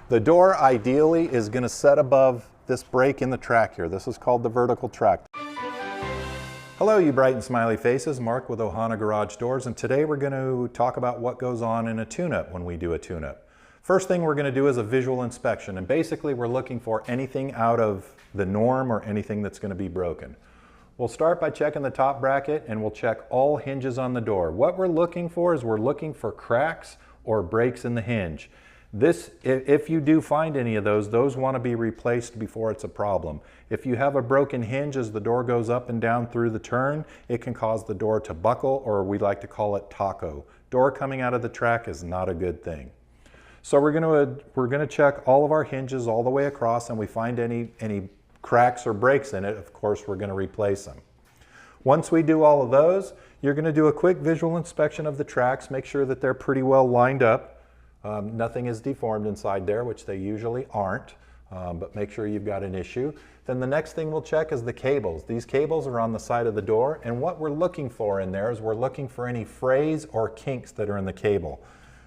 The door ideally is going to set above this break in the track here. This is called the vertical track. Hello, you bright and smiley faces. Mark with Ohana Garage Doors, and today we're going to talk about what goes on in a tune-up when we do a tune-up. First thing we're going to do is a visual inspection, and basically we're looking for anything out of the norm or anything that's going to be broken. We'll start by checking the top bracket, and we'll check all hinges on the door. What we're looking for is we're looking for cracks or breaks in the hinge. If you do find any of those want to be replaced before it's a problem. If you have a broken hinge as the door goes up and down through the turn, it can cause the door to buckle, or we like to call it taco. Door coming out of the track is not a good thing. So we're going to check all of our hinges all the way across, and we find any cracks or breaks in it, of course we're going to replace them. Once we do all of those, you're going to do a quick visual inspection of the tracks, make sure that they're pretty well lined up. Nothing is deformed inside there, which they usually aren't, but make sure you've got an issue. Then the next thing we'll check is the cables. These cables are on the side of the door, and what we're looking for in there is we're looking for any frays or kinks that are in the cable.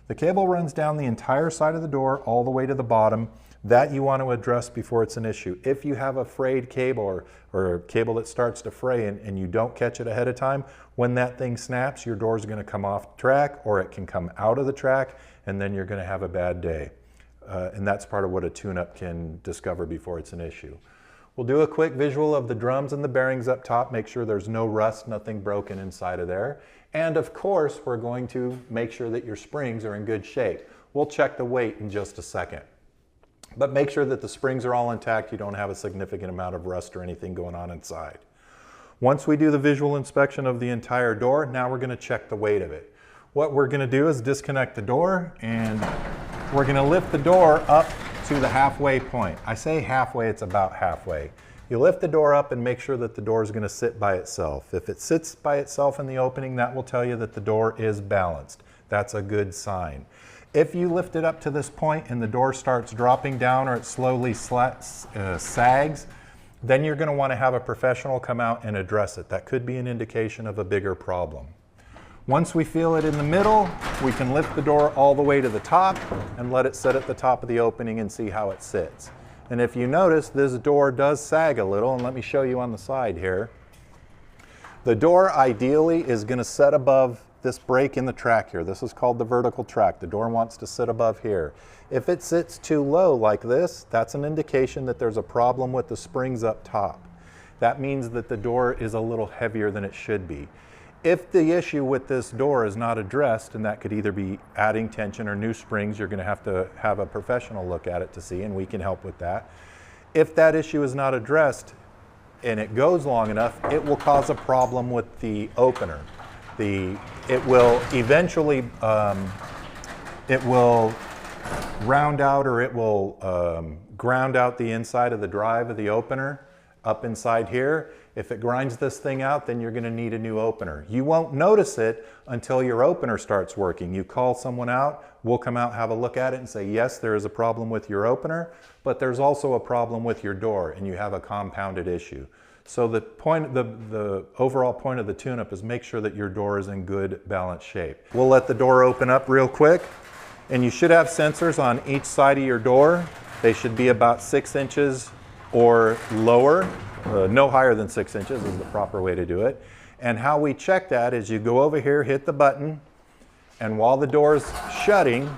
The cable runs down the entire side of the door all the way to the bottom. That you want to address before it's an issue. If you have a frayed cable or a cable that starts to fray and you don't catch it ahead of time, when that thing snaps, your door is going to come off track, or it can come out of the track, and then you're going to have a bad day. And that's part of what a tune-up can discover before it's an issue. We'll do a quick visual of the drums and the bearings up top, make sure there's no rust, nothing broken inside of there. And of course, we're going to make sure that your springs are in good shape. We'll check the weight in just a second. But make sure that the springs are all intact, you don't have a significant amount of rust or anything going on inside. Once we do the visual inspection of the entire door, now we're going to check the weight of it. What we're going to do is disconnect the door, and we're going to lift the door up to the halfway point. I say halfway, it's about halfway. You lift the door up and make sure that the door is going to sit by itself. If it sits by itself in the opening, that will tell you that the door is balanced. That's a good sign. If you lift it up to this point and the door starts dropping down, or it slowly sags, then you're going to want to have a professional come out and address it. That could be an indication of a bigger problem. Once we feel it in the middle, we can lift the door all the way to the top and let it sit at the top of the opening and see how it sits. And if you notice, this door does sag a little, and let me show you on the side here. The door ideally is going to set above this break in the track here. This is called the vertical track. The door wants to sit above here. If it sits too low like this, that's an indication that there's a problem with the springs up top. That means that the door is a little heavier than it should be. If the issue with this door is not addressed, and that could either be adding tension or new springs, you're going to have a professional look at it to see, and we can help with that. If that issue is not addressed and it goes long enough, it will cause a problem with the opener. It will eventually, it will round out, or it will ground out the inside of the drive of the opener up inside here. If it grinds this thing out, then you're going to need a new opener. You won't notice it until your opener starts working. You call someone out, we'll come out, have a look at it, and say, yes, there is a problem with your opener, but there's also a problem with your door, and you have a compounded issue. So the overall point of the tune-up is make sure that your door is in good balanced shape. We'll let the door open up real quick, and you should have sensors on each side of your door. They should be about 6 inches or lower. No higher than 6 inches is the proper way to do it. And how we check that is you go over here, hit the button, and while the door's shutting,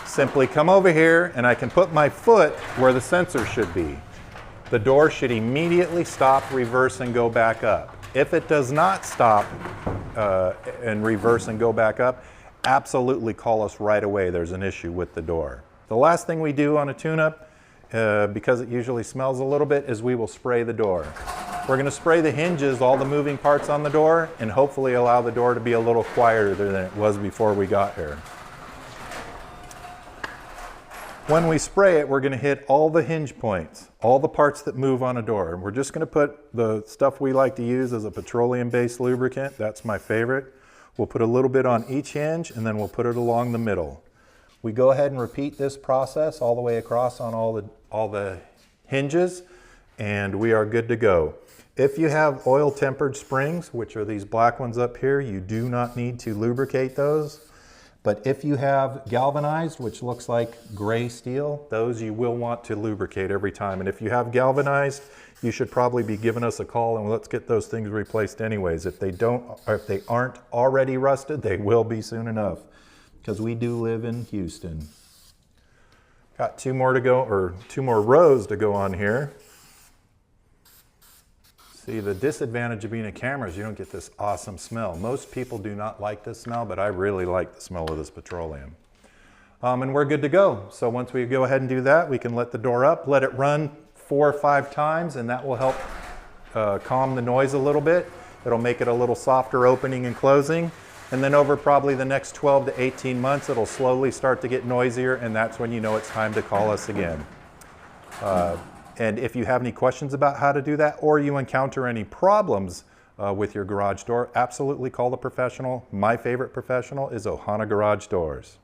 simply come over here, and I can put my foot where the sensor should be. The door should immediately stop, reverse, and go back up. If it does not stop and reverse and go back up, absolutely call us right away. There's an issue with the door. The last thing we do on a tune-up, because it usually smells a little bit, is we will spray the door. We're going to spray the hinges, all the moving parts on the door, and hopefully allow the door to be a little quieter than it was before we got here. When we spray it, we're going to hit all the hinge points, all the parts that move on a door. And we're just going to put the stuff we like to use as a petroleum-based lubricant. That's my favorite. We'll put a little bit on each hinge, and then we'll put it along the middle. We go ahead and repeat this process all the way across on all the hinges, and we are good to go. If you have oil-tempered springs, which are these black ones up here, you do not need to lubricate those. But if you have galvanized, which looks like gray steel, those you will want to lubricate every time. And if you have galvanized, you should probably be giving us a call and let's get those things replaced anyways. If they don't, or if they aren't already rusted, they will be soon enough, because we do live in Houston. Got 2 more to go, or 2 more rows to go on here. See, the disadvantage of being a camera is you don't get this awesome smell. Most people do not like this smell, but I really like the smell of this petroleum. And we're good to go. So once we go ahead and do that, we can let the door up, let it run 4 or 5 times, and that will help calm the noise a little bit. It'll make it a little softer opening and closing. And then over probably the next 12 to 18 months, it'll slowly start to get noisier, and that's when you know it's time to call us again. And if you have any questions about how to do that, or you encounter any problems with your garage door, absolutely call the professional. My favorite professional is Ohana Garage Doors.